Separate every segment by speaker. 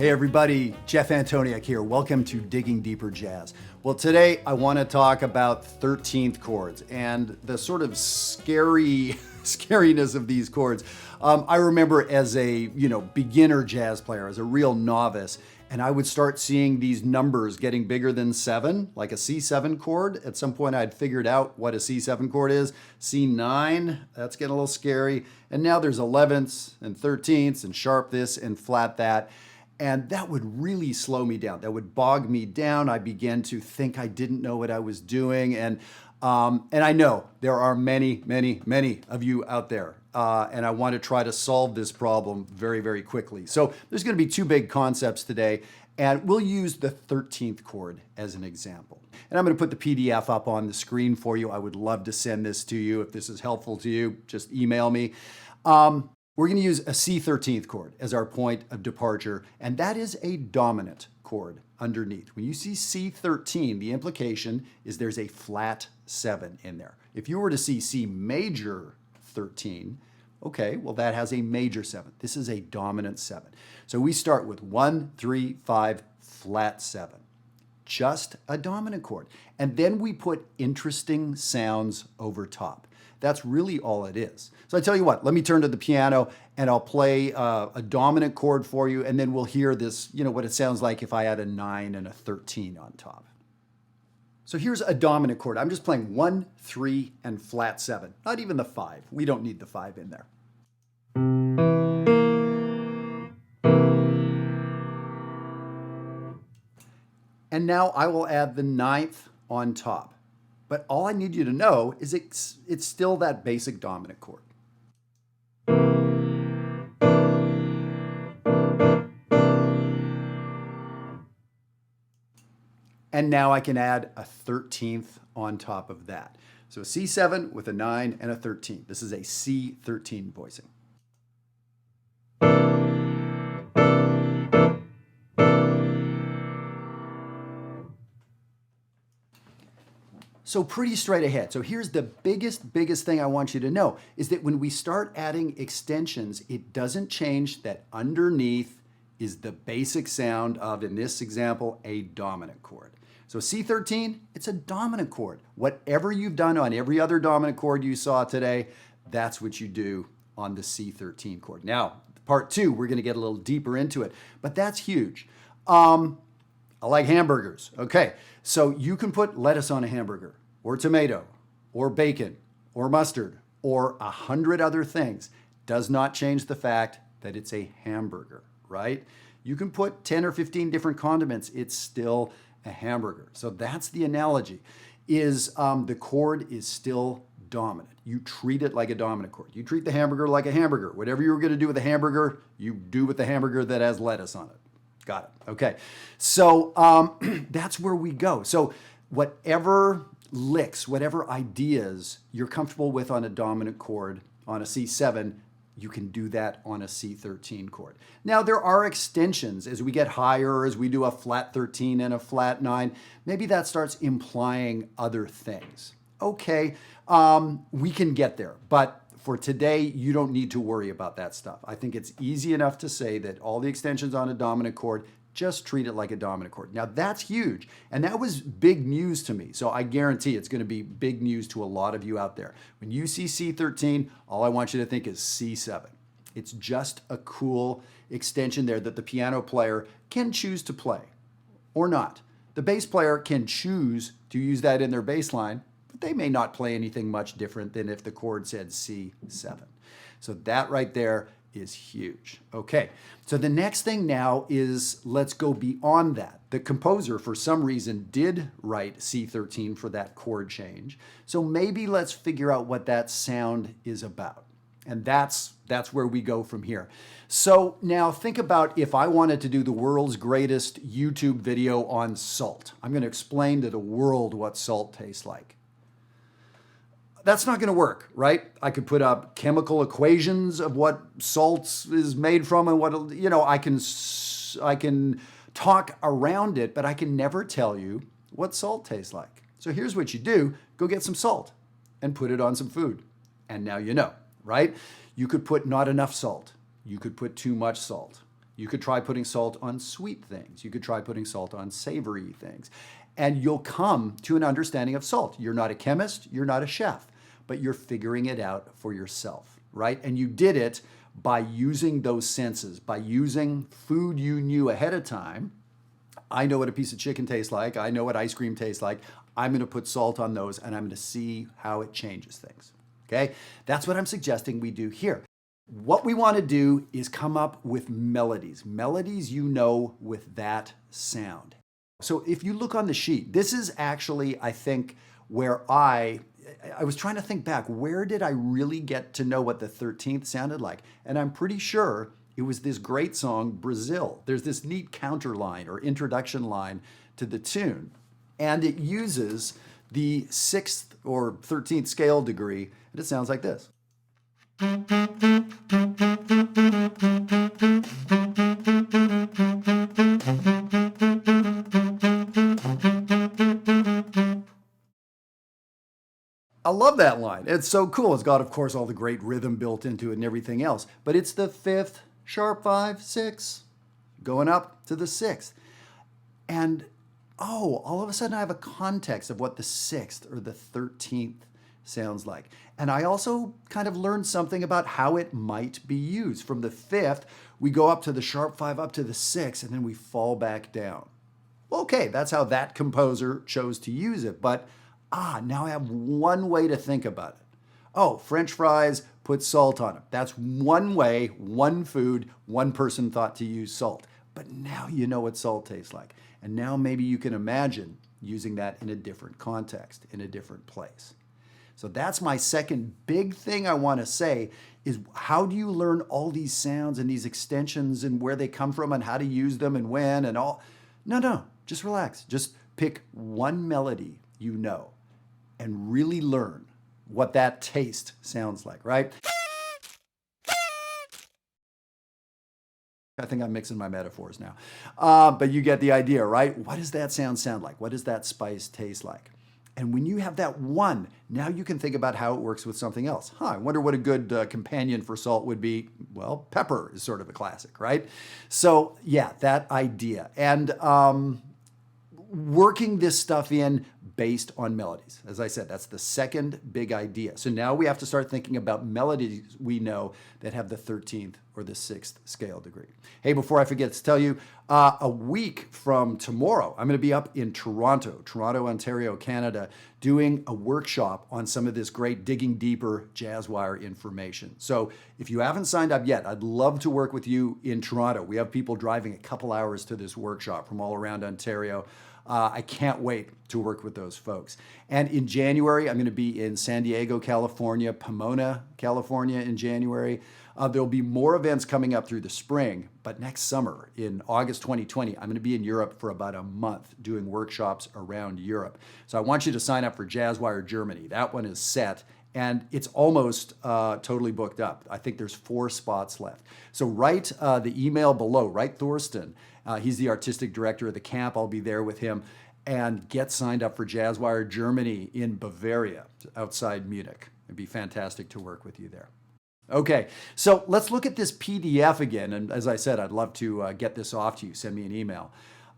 Speaker 1: Hey everybody, Jeff Antoniuk here. Welcome to Digging Deeper Jazz. Well, today I want to talk about 13th chords and the sort of scariness of these chords. I remember as a beginner jazz player, as a real novice, and I would start seeing these numbers getting bigger than 7, like a C7 chord. At some point I'd figured out what a C7 chord is. C9, that's getting a little scary. And now there's 11ths and 13ths and sharp this and flat that. And that would really slow me down. That would bog me down. I began to think I didn't know what I was doing. And I know there are many of you out there. And I want to try to solve this problem very, very quickly. So there's going to be two big concepts today. And we'll use the 13th chord as an example. And I'm going to put the PDF up on the screen for you. I would love to send this to you. If this is helpful to you, just email me. We're going to use a C13th chord as our point of departure, and that is a dominant chord underneath. When you see C13, the implication is there's a flat 7 in there. If you were to see C major 13, okay, well that has a major 7. This is a dominant 7. So we start with 1, 3, 5, flat 7. Just a dominant chord. And then we put interesting sounds over top. That's really all it is. So I tell you what, let me turn to the piano and I'll play a dominant chord for you, and then we'll hear this, what it sounds like if I add a 9 and a 13 on top. So here's a dominant chord. I'm just playing 1, 3, and flat 7. Not even the 5. We don't need the 5 in there. And now I will add the 9th on top. But all I need you to know is it's still that basic dominant chord. And now I can add a 13th on top of that. So a C7 with a 9 and a 13. This is a C13 voicing. So pretty straight ahead. So here's the biggest thing I want you to know is that when we start adding extensions, it doesn't change that underneath is the basic sound of, in this example, a dominant chord. So C13, it's a dominant chord. Whatever you've done on every other dominant chord you saw today, that's what you do on the C13 chord. Now, part 2, we're going to get a little deeper into it, but that's huge. I like hamburgers. Okay, so you can put lettuce on a hamburger, or tomato, or bacon, or mustard, or 100 other things. Does not change the fact that it's a hamburger, right? You can put 10 or 15 different condiments. It's still a hamburger. So that's the analogy, is the chord is still dominant. You treat it like a dominant chord. You treat the hamburger like a hamburger. Whatever you were going to do with a hamburger, you do with the hamburger that has lettuce on it. Got it. Okay. So that's where we go. So whatever licks, whatever ideas you're comfortable with on a dominant chord, on a C7, you can do that on a C13 chord. Now there are extensions as we get higher, as we do a flat 13 and a flat 9. Maybe that starts implying other things. Okay, we can get there, but for today, you don't need to worry about that stuff. I think it's easy enough to say that all the extensions on a dominant chord, just treat it like a dominant chord. Now that's huge, and that was big news to me. So I guarantee it's going to be big news to a lot of you out there. When you see C13, all I want you to think is C7. It's just a cool extension there that the piano player can choose to play or not. The bass player can choose to use that in their bass line, but they may not play anything much different than if the chord said C7. So that right there is huge. Okay, so the next thing now is let's go beyond that. The composer, for some reason, did write C13 for that chord change. So maybe let's figure out what that sound is about. And that's where we go from here. So now think about if I wanted to do the world's greatest YouTube video on salt. I'm going to explain to the world what salt tastes like. That's not going to work, right? I could put up chemical equations of what salt is made from and what, I can talk around it, but I can never tell you what salt tastes like. So here's what you do. Go get some salt and put it on some food. And now you know, right? You could put not enough salt. You could put too much salt. You could try putting salt on sweet things. You could try putting salt on savory things. And you'll come to an understanding of salt. You're not a chemist, you're not a chef, but you're figuring it out for yourself, right? And you did it by using those senses, by using food you knew ahead of time. I know what a piece of chicken tastes like. I know what ice cream tastes like. I'm going to put salt on those and I'm going to see how it changes things. Okay? That's what I'm suggesting we do here. What we want to do is come up with melodies. Melodies you know with that sound. So if you look on the sheet, this is actually, I think, where I was trying to think back, where did I really get to know what the 13th sounded like? And I'm pretty sure it was this great song, Brazil. There's this neat counter line or introduction line to the tune. And it uses the 6th or 13th scale degree, and it sounds like this. I love that line. It's so cool. It's got, of course, all the great rhythm built into it and everything else. But it's the 5th, sharp 5, 6, going up to the 6th. And, oh, all of a sudden I have a context of what the 6th or the 13th sounds like. And I also kind of learned something about how it might be used. From the 5th, we go up to the sharp 5, up to the 6, and then we fall back down. Okay, that's how that composer chose to use it. But now I have one way to think about it. Oh, French fries, put salt on them. That's one way, one food, one person thought to use salt. But now you know what salt tastes like. And now maybe you can imagine using that in a different context, in a different place. So that's my second big thing I want to say is how do you learn all these sounds and these extensions and where they come from and how to use them and when and all. No, just relax. Just pick one melody you know and really learn what that taste sounds like, right? I think I'm mixing my metaphors now. But you get the idea, right? What does that sound like? What does that spice taste like? And when you have that one, now you can think about how it works with something else. I wonder what a good companion for salt would be. Well, pepper is sort of a classic, right? So yeah, that idea. And working this stuff in based on melodies. As I said, that's the second big idea. So now we have to start thinking about melodies we know that have the 13th or the 6th scale degree. Hey, before I forget to tell you, a week from tomorrow, I'm going to be up in Toronto, Ontario, Canada, doing a workshop on some of this great Digging Deeper Jazz Wire information. So if you haven't signed up yet, I'd love to work with you in Toronto. We have people driving a couple hours to this workshop from all around Ontario. I can't wait to work with those folks. And in January, I'm going to be in San Diego, California, Pomona, California in January. There'll be more events coming up through the spring, but next summer in August 2020, I'm going to be in Europe for about a month doing workshops around Europe. So I want you to sign up for Jazzwire Germany. That one is set. And it's almost totally booked up. I think there's 4 spots left. So write the email below, write Thorsten. He's the artistic director of the camp. I'll be there with him. And get signed up for Jazzwire Germany in Bavaria, outside Munich. It'd be fantastic to work with you there. Okay, so let's look at this PDF again. And as I said, I'd love to get this off to you. Send me an email.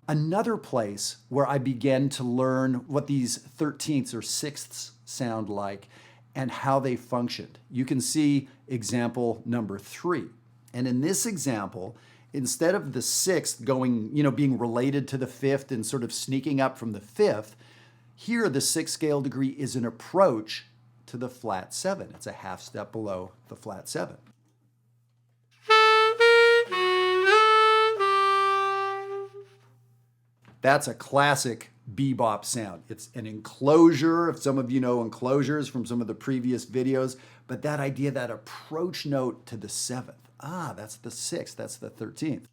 Speaker 1: Another place where I began to learn what these 13ths or 6ths sound like and how they functioned. You can see example number 3. And in this example, instead of the 6th going, being related to the 5th and sort of sneaking up from the 5th, here the 6th scale degree is an approach to the flat 7. It's a half step below the flat 7. That's a classic bebop sound. It's an enclosure, if some of you know enclosures from some of the previous videos, but that idea, that approach note to the 7th. That's the 6th, that's the 13th.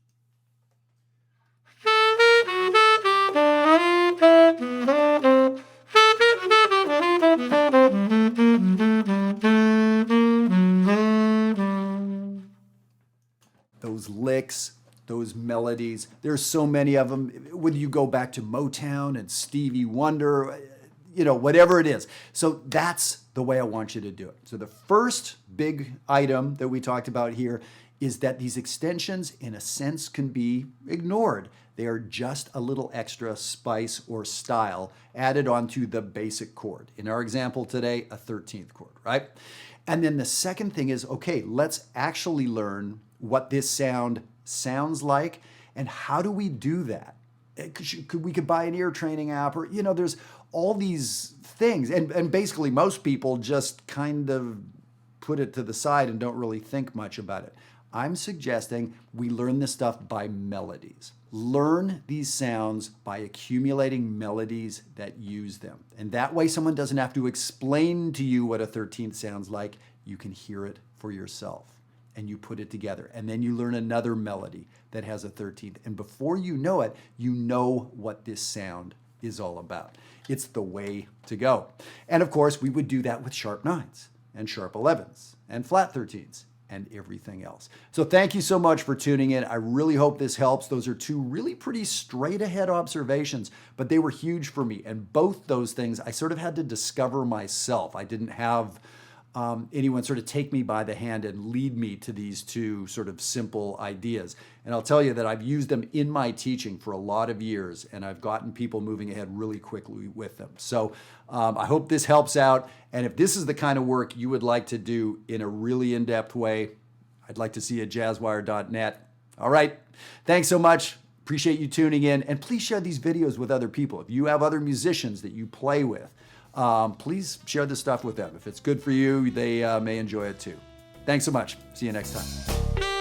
Speaker 1: Those licks, those melodies, there's so many of them. Whether you go back to Motown and Stevie Wonder, whatever it is. So that's the way I want you to do it. So the first big item that we talked about here is that these extensions, in a sense, can be ignored. They are just a little extra spice or style added onto the basic chord. In our example today, a 13th chord, right? And then the second thing is, okay, let's actually learn what this sound sounds like, and how do we do that? We could buy an ear training app, or, there's all these things. And basically most people just kind of put it to the side and don't really think much about it. I'm suggesting we learn this stuff by melodies. Learn these sounds by accumulating melodies that use them. And that way someone doesn't have to explain to you what a 13th sounds like. You can hear it for yourself and you put it together. And then you learn another melody that has a 13th. And before you know it, you know what this sound is all about. It's the way to go. And of course, we would do that with sharp 9s and sharp 11s and flat 13s and everything else. So thank you so much for tuning in. I really hope this helps. Those are two really pretty straight ahead observations, but they were huge for me. And both those things I sort of had to discover myself. I didn't have anyone sort of take me by the hand and lead me to these two sort of simple ideas. And I'll tell you that I've used them in my teaching for a lot of years, and I've gotten people moving ahead really quickly with them. So I hope this helps out. And if this is the kind of work you would like to do in a really in-depth way, I'd like to see you at jazzwire.net. All right. Thanks so much. Appreciate you tuning in. And please share these videos with other people. If you have other musicians that you play with, please share this stuff with them. If it's good for you, they may enjoy it too. Thanks so much. See you next time.